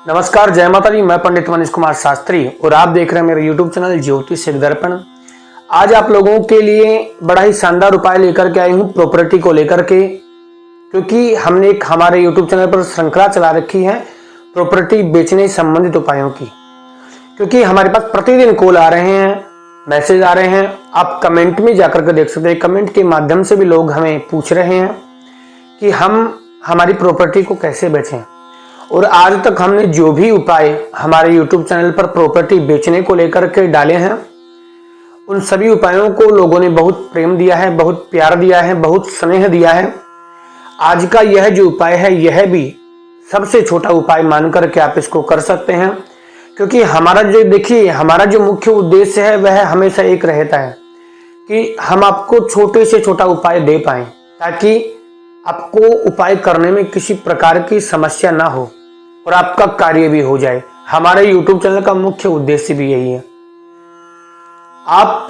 नमस्कार, जय माता दी। मैं पंडित मनीष कुमार शास्त्री और आप देख रहे हैं मेरे YouTube चैनल ज्योतिष दर्पण। आज आप लोगों के लिए बड़ा ही शानदार उपाय लेकर के आई हूँ प्रॉपर्टी को लेकर के, क्योंकि हमने एक हमारे YouTube चैनल पर श्रृंखला चला रखी है प्रॉपर्टी बेचने संबंधित उपायों की। क्योंकि हमारे पास प्रतिदिन कॉल आ रहे हैं, मैसेज आ रहे हैं, आप कमेंट में जाकर के देख सकते हैं। कमेंट के माध्यम से भी लोग हमें पूछ रहे हैं कि हम हमारी प्रॉपर्टी को कैसे बेचें। और आज तक हमने जो भी उपाय हमारे YouTube चैनल पर प्रॉपर्टी बेचने को लेकर के डाले हैं, उन सभी उपायों को लोगों ने बहुत प्रेम दिया है, बहुत प्यार दिया है, बहुत स्नेह दिया है। आज का यह जो उपाय है, यह भी सबसे छोटा उपाय मान करके आप इसको कर सकते हैं। क्योंकि हमारा जो मुख्य उद्देश्य है वह हमेशा एक रहता है कि हम आपको छोटे से छोटा उपाय दे पाएं, ताकि आपको उपाय करने में किसी प्रकार की समस्या ना हो और आपका कार्य भी हो जाए। हमारे YouTube चैनल का मुख्य उद्देश्य भी यही है। आप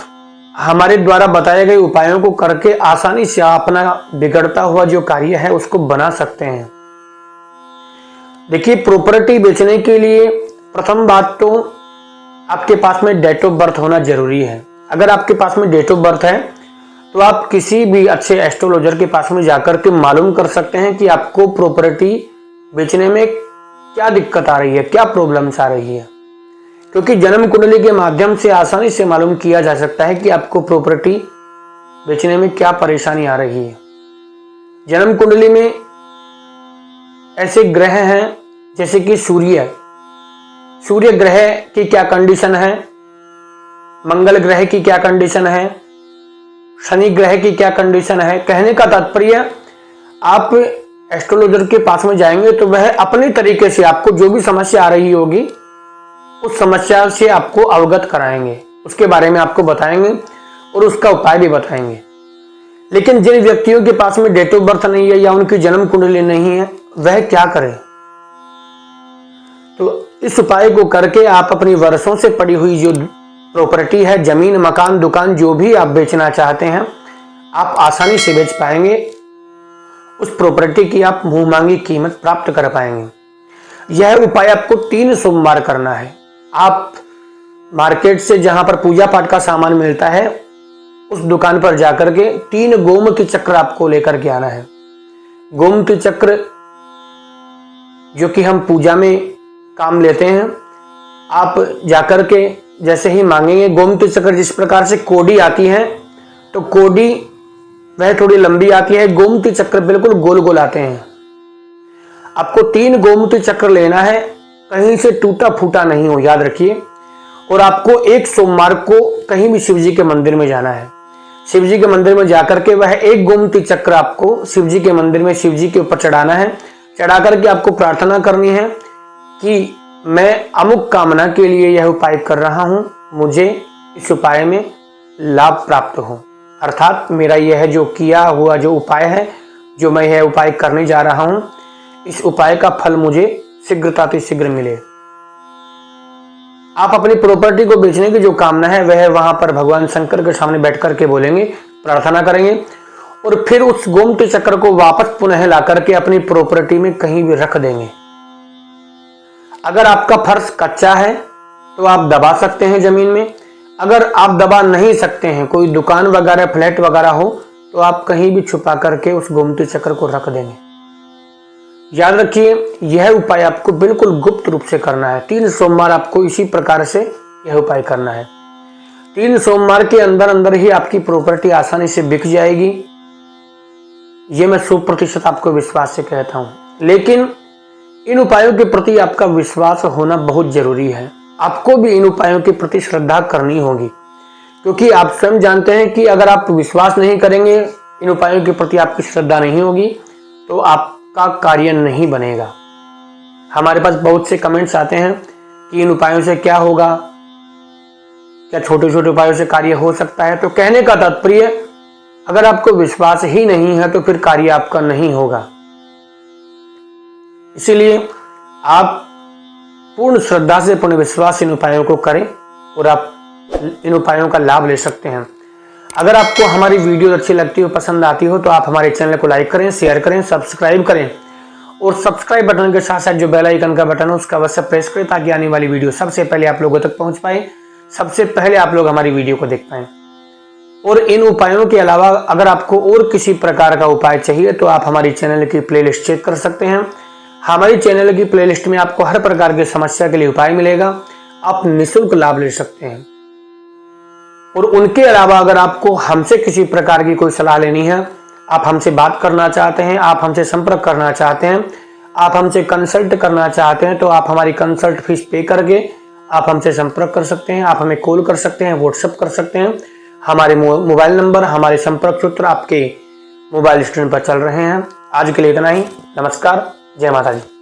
हमारे द्वारा बताए गए उपायों को करके आसानी से अपना बिगड़ता हुआ जो कार्य है उसको बना सकते हैं। देखिए, प्रॉपर्टी बेचने के लिए प्रथम बात तो आपके पास में डेट ऑफ बर्थ होना जरूरी है। अगर आपके पास में डेट ऑफ बर्थ है तो आप किसी भी अच्छे एस्ट्रोलॉजर के पास में जाकर के मालूम कर सकते हैं कि आपको प्रॉपर्टी बेचने में क्या दिक्कत आ रही है, क्या प्रॉब्लम्स आ रही है। क्योंकि जन्म कुंडली के माध्यम से आसानी से मालूम किया जा सकता है कि आपको प्रॉपर्टी बेचने में क्या परेशानी आ रही है। जन्म कुंडली में ऐसे ग्रह हैं जैसे कि सूर्य ग्रह की क्या कंडीशन है, मंगल ग्रह की क्या कंडीशन है, शनि ग्रह की क्या कंडीशन है। कहने का तात्पर्य, आप एस्ट्रोलॉजर के पास में जाएंगे तो वह अपने तरीके से आपको जो भी समस्या आ रही होगी उस समस्या से आपको अवगत कराएंगे, उसके बारे में आपको बताएंगे और उसका उपाय भी बताएंगे। लेकिन जिन व्यक्तियों के पास में डेट ऑफ बर्थ नहीं है या उनकी जन्म कुंडली नहीं है, वह क्या करें? तो इस उपाय को करके आप अपनी वर्षों से पड़ी हुई जो प्रॉपर्टी है, जमीन, मकान, दुकान, जो भी आप बेचना चाहते हैं, आप आसानी से बेच पाएंगे। उस प्रॉपर्टी की आप मुंह मांगी कीमत प्राप्त कर पाएंगे। यह उपाय आपको 3 सोमवार करना है। आप मार्केट से जहां पर पूजा पाठ का सामान मिलता है उस दुकान पर जाकर के 3 गोमती चक्र आपको लेकर के आना है। गोमती चक्र जो कि हम पूजा में काम लेते हैं, आप जाकर के जैसे ही मांगेंगे, गोमती चक्र जिस प्रकार से कोडी आती है तो कोडी वह थोड़ी लंबी आती है, गोमती चक्र बिल्कुल गोल गोल आते हैं। आपको 3 गोमती चक्र लेना है, कहीं से टूटा फूटा नहीं हो, याद रखिए। और आपको एक सोमवार को कहीं भी शिव जी के मंदिर में जाना है। शिव जी के मंदिर में जाकर के वह 1 गोमती चक्र आपको शिव जी के मंदिर में शिव जी के ऊपर चढ़ाना है। चढ़ा करके आपको प्रार्थना करनी है कि मैं अमुक कामना के लिए यह उपाय कर रहा हूं, मुझे इस उपाय में लाभ प्राप्त हो। अर्थात मेरा यह जो किया हुआ जो उपाय है, जो मैं यह उपाय करने जा रहा हूं, इस उपाय का फल मुझे शीघ्र मिले। आप अपनी प्रॉपर्टी को बेचने की जो कामना है वह वहां पर भगवान शंकर के सामने बैठ करके बोलेंगे, प्रार्थना करेंगे और फिर उस गोमती चक्र को वापस पुनः ला करके अपनी प्रॉपर्टी में कहीं भी रख देंगे। अगर आपका फर्श कच्चा है तो आप दबा सकते हैं जमीन में। अगर आप दबा नहीं सकते हैं, कोई दुकान वगैरह, फ्लैट वगैरह हो, तो आप कहीं भी छुपा करके उस गोमती चक्र को रख देंगे। याद रखिए, यह उपाय आपको बिल्कुल गुप्त रूप से करना है। 3 सोमवार आपको इसी प्रकार से यह उपाय करना है। 3 सोमवार के अंदर अंदर ही आपकी प्रॉपर्टी आसानी से बिक जाएगी। यह मैं 100% आपको विश्वास से कहता हूं। लेकिन इन उपायों के प्रति आपका विश्वास होना बहुत जरूरी है। आपको भी इन उपायों के प्रति श्रद्धा करनी होगी, क्योंकि आप स्वयं जानते हैं कि अगर आप विश्वास नहीं करेंगे, इन उपायों के प्रति आपकी श्रद्धा नहीं होगी, तो आपका कार्य नहीं बनेगा। हमारे पास बहुत से कमेंट्स आते हैं कि इन उपायों से क्या होगा, क्या छोटे छोटे उपायों से कार्य हो सकता है। तो कहने का तात्पर्य, अगर आपको विश्वास ही नहीं है तो फिर कार्य आपका नहीं होगा। इसीलिए आप पूर्ण श्रद्धा से, पूर्ण विश्वास इन उपायों को करें और आप इन उपायों का लाभ ले सकते हैं। अगर आपको हमारी वीडियो अच्छी लगती हो, पसंद आती हो, तो आप हमारे चैनल को लाइक करें, शेयर करें, सब्सक्राइब करें और सब्सक्राइब बटन के साथ साथ जो बेल आइकन का बटन है उसका अवश्य प्रेस करें ताकि आने वाली वीडियो सबसे पहले आप लोगों तक पहुंच पाए, सबसे पहले आप लोग हमारी वीडियो को देख पाए। और इन उपायों के अलावा अगर आपको और किसी प्रकार का उपाय चाहिए तो आप हमारी चैनल की प्लेलिस्ट चेक कर सकते हैं। हमारी चैनल की प्लेलिस्ट में आपको हर प्रकार की समस्या के लिए उपाय मिलेगा, आप निःशुल्क लाभ ले सकते हैं। और उनके अलावा अगर आपको हमसे किसी प्रकार की कोई सलाह लेनी है, आप हमसे बात करना चाहते हैं, आप हमसे संपर्क करना चाहते हैं, आप हमसे कंसल्ट करना चाहते हैं, तो आप हमारी कंसल्ट फीस पे करके आप हमसे संपर्क कर सकते हैं। आप हमें कॉल कर सकते हैं, व्हाट्सएप कर सकते हैं। हमारे मोबाइल नंबर, हमारे संपर्क सूत्र आपके मोबाइल स्क्रीन पर चल रहे हैं। आज के लिए इतना ही। नमस्कार, जय माता दी।